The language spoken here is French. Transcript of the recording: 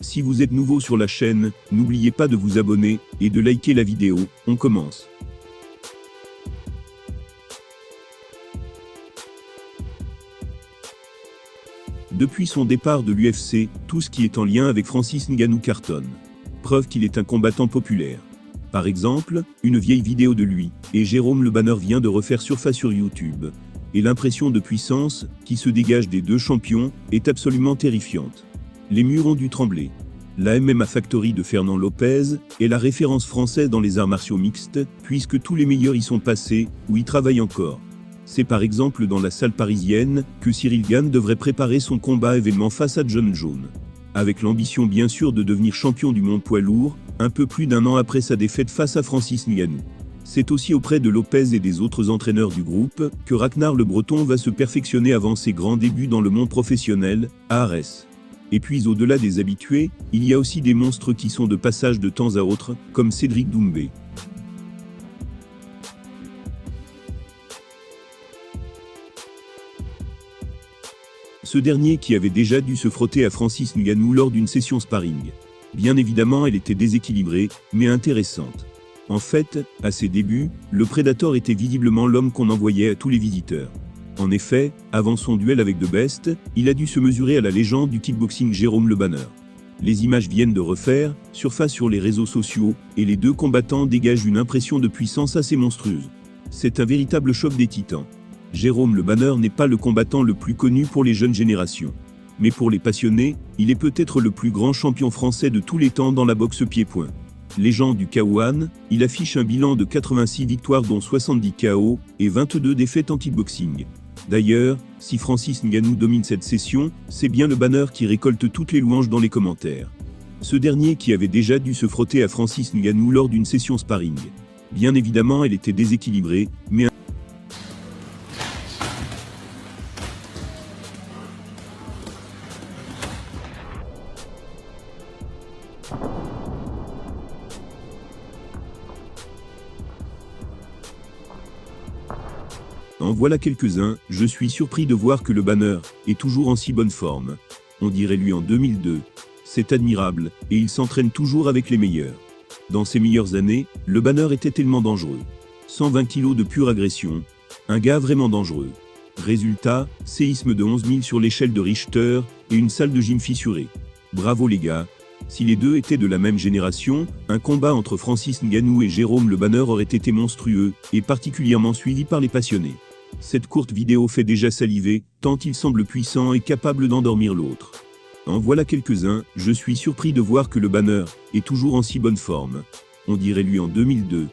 Si vous êtes nouveau sur la chaîne, n'oubliez pas de vous abonner et de liker la vidéo. On commence. Depuis son départ de l'UFC, tout ce qui est en lien avec Francis Ngannou cartonne. Preuve qu'il est un combattant populaire. Par exemple, une vieille vidéo de lui et Jérôme Le Banner vient de refaire surface sur YouTube. Et l'impression de puissance qui se dégage des deux champions est absolument terrifiante. Les murs ont dû trembler. La MMA Factory de Fernand Lopez est la référence française dans les arts martiaux mixtes, puisque tous les meilleurs y sont passés, ou y travaillent encore. C'est par exemple dans la salle parisienne que Cyril Gane devrait préparer son combat événement face à John Jones. Avec l'ambition bien sûr de devenir champion du monde poids lourd, un peu plus d'un an après sa défaite face à Francis Ngannou. C'est aussi auprès de Lopez et des autres entraîneurs du groupe que Ragnar le Breton va se perfectionner avant ses grands débuts dans le monde professionnel, à Arès. Et puis au-delà des habitués, il y a aussi des monstres qui sont de passage de temps à autre, comme Cédric Doumbé. Ce dernier qui avait déjà dû se frotter à Francis Ngannou lors d'une session sparring. Bien évidemment, elle était déséquilibrée, mais intéressante. En fait, à ses débuts, le Predator était visiblement l'homme qu'on envoyait à tous les visiteurs. En effet, avant son duel avec The Best, il a dû se mesurer à la légende du kickboxing Jérôme Le Banner. Les images viennent de refaire surface sur les réseaux sociaux, et les deux combattants dégagent une impression de puissance assez monstrueuse. C'est un véritable choc des titans. Jérôme Le Banner n'est pas le combattant le plus connu pour les jeunes générations. Mais pour les passionnés, il est peut-être le plus grand champion français de tous les temps dans la boxe pied-point. Légende du K1, il affiche un bilan de 86 victoires dont 70 KO et 22 défaites en kickboxing. D'ailleurs, si Francis Ngannou domine cette session, c'est bien Le Banner qui récolte toutes les louanges dans les commentaires. Ce dernier qui avait déjà dû se frotter à Francis Ngannou lors d'une session sparring. Bien évidemment, elle était déséquilibrée, mais en voilà quelques-uns, je suis surpris de voir que Le Banner est toujours en si bonne forme. On dirait lui en 2002. C'est admirable, et il s'entraîne toujours avec les meilleurs. Dans ses meilleures années, Le Banner était tellement dangereux. 120 kg de pure agression. Un gars vraiment dangereux. Résultat, séisme de 11 000 sur l'échelle de Richter, et une salle de gym fissurée. Bravo les gars. Si les deux étaient de la même génération, un combat entre Francis Ngannou et Jérôme Le Banner aurait été monstrueux, et particulièrement suivi par les passionnés. Cette courte vidéo fait déjà saliver, tant il semble puissant et capable d'endormir l'autre. En voilà quelques-uns, je suis surpris de voir que Le Banner est toujours en si bonne forme. On dirait lui en 2002.